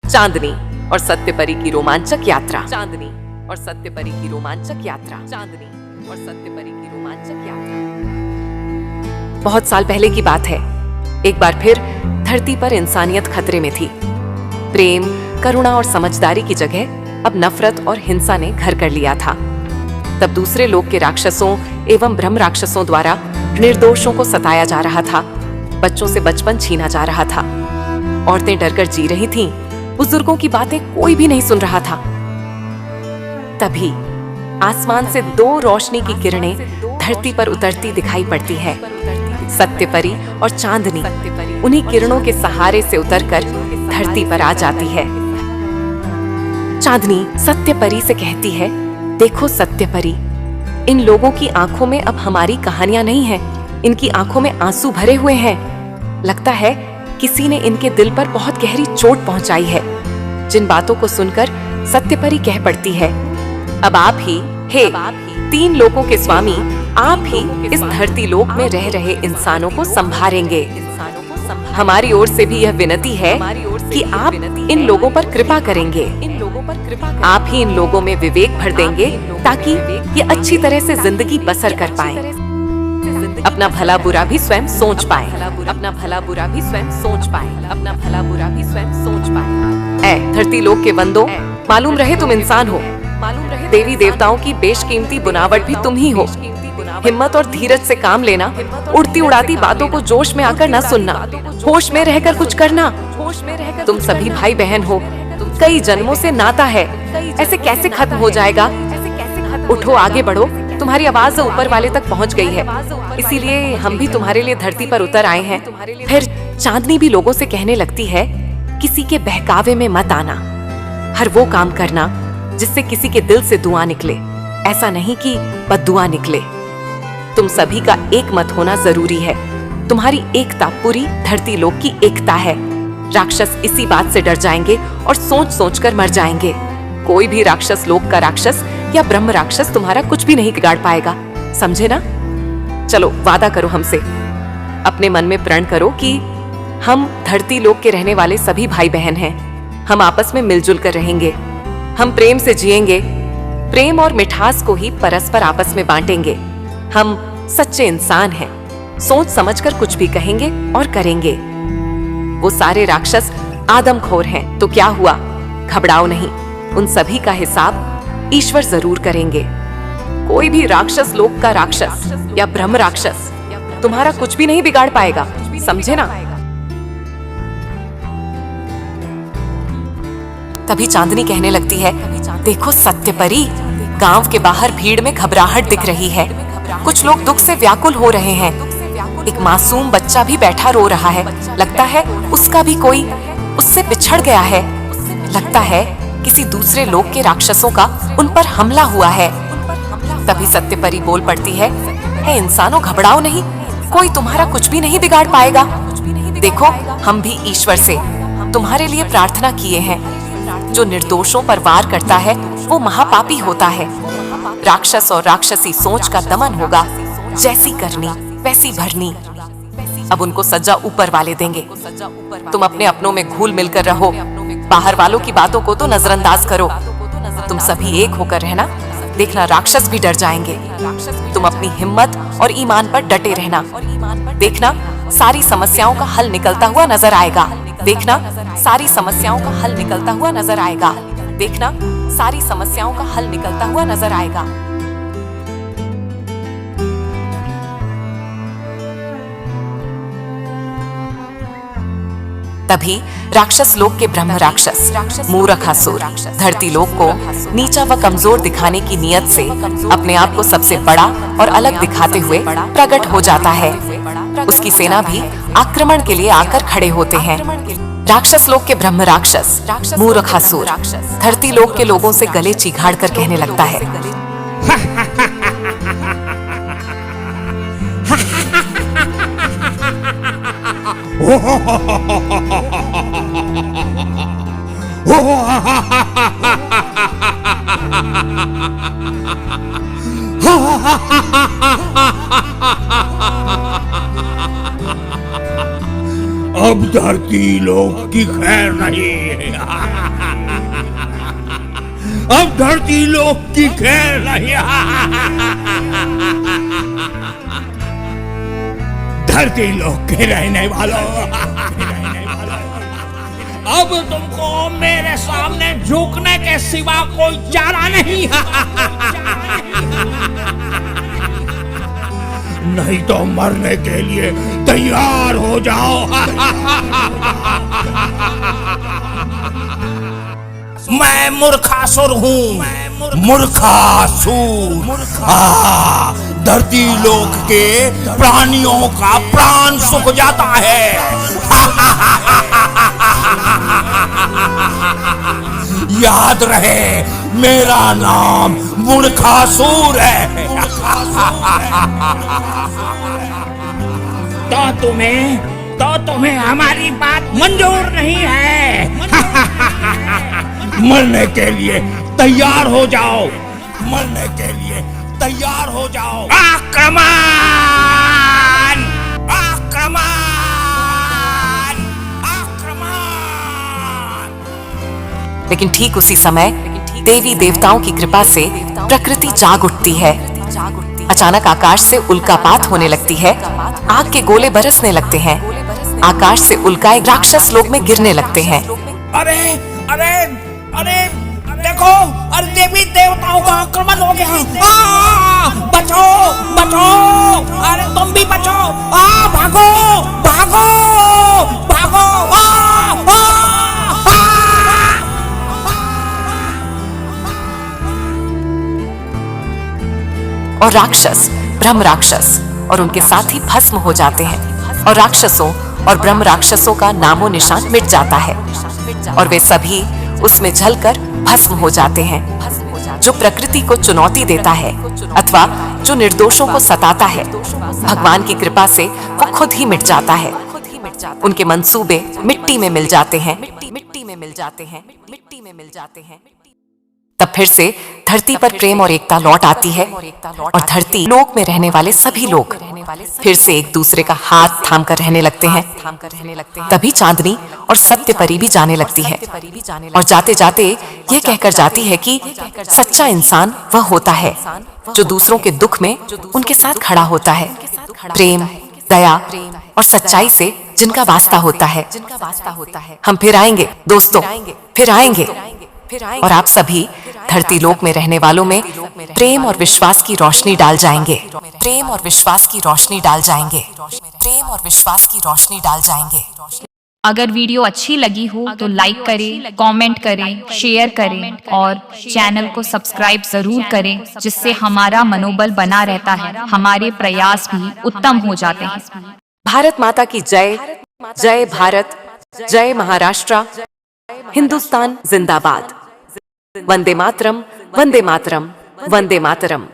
चांदनी और सत्यपरी की रोमांचक यात्रा। चांदनी और सत्यपरी की रोमांचक यात्रा। चांदनी और सत्यपरी की रोमांचक यात्रा। बहुत साल पहले की बात है। एक बार फिर धरती पर इंसानियत खतरे में थी। प्रेम, करुणा और समझदारी की जगह अब नफरत और हिंसा ने घर कर लिया था। तब दूसरे लोक के राक्षसों एवं ब्रह्म राक्षसों द्वारा निर्दोषों को सताया जा रहा था। बच्चों से बचपन छीना जा रहा था। औरतें डरकर जी रही थीं। बुजुर्गों की बातें कोई भी नहीं सुन रहा था। तभी आसमान से दो रोशनी की किरणें धरती पर उतरती दिखाई पड़ती है। सत्यपरी और चांदनी उन्हीं किरणों के सहारे से उतरकर धरती पर आ जाती है। चांदनी सत्यपरी से कहती है, देखो सत्यपरी, इन लोगों की आंखों में अब हमारी कहानियां नहीं हैं। इनकी आंखों में आंसू भरे हुए हैं। लगता है किसी ने इनके दिल पर बहुत गहरी चोट पहुंचाई है। जिन बातों को सुनकर सत्यपरी कह पड़ती है, अब आप ही, हे तीन लोकों के स्वामी, आप ही इस धरती लोक में रह रहे इंसानों को संभालेंगे। हमारी ओर से भी यह विनती है कि आप इन लोगों पर कृपा करेंगे। आप ही इन लोगों में विवेक भर देंगे ताकि ये अच्छी तरह से जिंदगी बसर कर पाएं। अपना भला बुरा भी स्वयं सोच पाएं। अपना भला बुरा भी स्वयं सोच पाएं। अपना भला बुरा भी स्वयं सोच पाएं। ऐ धरती लोक के बंदो, मालूम रहे तुम इंसान हो। देवी देवताओं की बेशकीमती बुनावट भी तुम ही हो। हिम्मत और धीरज से काम लेना, उड़ती उड़ाती बातों को जोश में आकर न सुनना, होश में रहकर कुछ करना। तुम सभी भाई बहन हो, कई जन्मों से नाता है, ऐसे कैसे खत्म हो जाएगा? उठो, आगे बढ़ो, तुम्हारी आवाज ऊपर वाले तक पहुंच गई है, इसीलिए हम भी तुम्हारे लिए धरती पर उतर आए हैं। फिर चांदनी भी लोगों से कहने लगती है, किसी के बहकावे में मत आना। हर वो काम करना जिससे किसी के दिल से दुआ निकले, ऐसा नहीं कि बद्दुआ निकले। तुम सभी का एक मत होना जरूरी है। तुम्हारी एकता पूरी धरती लोक की एकता है। राक्षस इसी बात से डर जाएंगे और सोच सोच कर मर जाएंगे। कोई भी राक्षस लोक का राक्षस या ब्रह्म राक्षस तुम्हारा कुछ भी नहीं बिगाड़ पाएगा, समझे ना? चलो वादा करो हमसे। अपने मन में प्रण करो कि हम धरती लोक के रहने वाले सभी भाई बहन हैं। हम आपस में मिलजुल कर रहेंगे। हम प्रेम से जिएंगे। प्रेम और मिठास को ही परस्पर आपस में बांटेंगे। हम सच्चे इंसान हैं। सोच समझकर कुछ भी कहेंगे और करेंगे। वो सारे राक्षस आदमखोर हैं, तो क्या हुआ? घबराओ नहीं, उन सभी का हिसाब ईश्वर जरूर करेंगे। कोई भी राक्षस लोक का राक्षस या ब्रह्म राक्षस तुम्हारा कुछ भी नहीं बिगाड़ पाएगा, समझे ना? तभी चांदनी कहने लगती है, देखो सत्यपरी, गांव के बाहर भीड़ में घबराहट दिख रही है। कुछ लोग दुख से व्याकुल हो रहे हैं। एक मासूम बच्चा भी बैठा रो रहा है। लगता है उसका भी कोई उससे बिछड़ गया है। लगता है किसी दूसरे लोक के राक्षसों का उन पर हमला हुआ है। तभी सत्यपरी बोल पड़ती है, हे इंसानों, घबराओ नहीं, कोई तुम्हारा कुछ भी नहीं बिगाड़ पाएगा। देखो, हम भी ईश्वर से तुम्हारे लिए प्रार्थना किए हैं। जो निर्दोषों पर वार करता है वो महापापी होता है। राक्षस और राक्षसी सोच का दमन होगा। जैसी करनी वैसी भरनी। अब उनको सजा ऊपर वाले देंगे। तुम अपने अपनों में घुल मिलकर रहो। बाहर वालों की बातों को तो नजरअंदाज करो। तुम सभी एक होकर रहना। देखना, राक्षस भी डर जाएंगे। तुम अपनी हिम्मत और ईमान पर डटे रहना। देखना, सारी समस्याओं का हल निकलता हुआ नजर आएगा। देखना, सारी समस्याओं का हल निकलता हुआ नजर आएगा। देखना, सारी समस्याओं का हल निकलता हुआ नजर आएगा। तभी राक्षस लोक के ब्रह्म राक्षस मूरखासुर धरती लोक को नीचा व कमजोर दिखाने की नियत से अपने आप को सबसे बड़ा और अलग दिखाते हुए प्रकट हो जाता है। उसकी सेना भी आक्रमण के लिए आकर खड़े होते हैं। राक्षस लोक के ब्रह्म राक्षस मूरखासुर धरती लोक के लोगों से गले चिघाड़ कर कहने लगता है, अब धरती लोक की खैर नहीं। अब धरती लोक की खेल नहीं। धरती लोक के रहने वालों, अब तुमको मेरे सामने झुकने के सिवा कोई चारा नहीं। नहीं तो मरने के लिए तैयार हो जाओ। मैं मूर्खासुर हूँ, मूर्खासुर। धरती लोक के प्राणियों का प्राण सूख जाता है। याद रहे, मेरा नाम मूर्खासुर है। तो तुम्हें हमारी बात मंजूर नहीं है। मरने के लिए तैयार हो जाओ, मरने के लिए तैयार हो जाओ। आक्रमण! आक्रमण! आक्रमण! लेकिन ठीक उसी समय देवी देवताओं की कृपा से प्रकृति जाग उठती है। अचानक आकाश से उल्कापात होने लगती है, आग के गोले बरसने लगते हैं, आकाश से उल्काएं राक्षस लोक में गिरने लगते हैं। अरे अरे अरे देखो, अरे देवी देवताओं का आक्रमण हो गया। बचो बचो, अरे तुम भी बचो। भागो भागो भागो। और राक्षस, ब्रह्म राक्षस और उनके साथी भस्म हो जाते हैं, और राक्षसों और ब्रह्म राक्षसों का नामो निशान मिट जाता है, और वे सभी उसमें जलकर भस्म हो जाते हैं। जो प्रकृति को चुनौती देता है अथवा जो निर्दोषों को सताता है, भगवान की कृपा से वो खुद ही मिट जाता है। उनके मंसूबे मिट्टी में मिल जाते हैं, मिट्टी में मिल जाते हैं, मिट्टी में मिल जाते हैं। तब फिर से धरती पर प्रेम और एकता लौट आती है, और धरती लोक में रहने वाले सभी लोग फिर से एक दूसरे का हाथ थाम कर रहने लगते हैं। तभी चांदनी और सत्य परी भी जाने लगती है, और जाते जाते ये कहकर जाती है कि सच्चा इंसान वह होता है जो दूसरों के दुख में उनके साथ खड़ा होता है, प्रेम, दया और सच्चाई से जिनका वास्ता होता है। हम फिर आएंगे दोस्तों, फिर आएंगे, और आप सभी धरती लोक में रहने वालों में प्रेम और विश्वास की रोशनी डाल जाएंगे, प्रेम और विश्वास की रोशनी डाल जाएंगे, प्रेम और विश्वास की रोशनी डाल जाएंगे। अगर वीडियो अच्छी लगी हो तो लाइक करें, कमेंट करें, शेयर करें और चैनल को सब्सक्राइब जरूर करें, जिससे हमारा मनोबल बना रहता है, हमारे प्रयास भी उत्तम हो जाते हैं। भारत माता की जय, जय भारत, जय महाराष्ट्र, हिंदुस्तान जिंदाबाद। वंदे मातरम, वंदे मातरम, वंदे मातरम।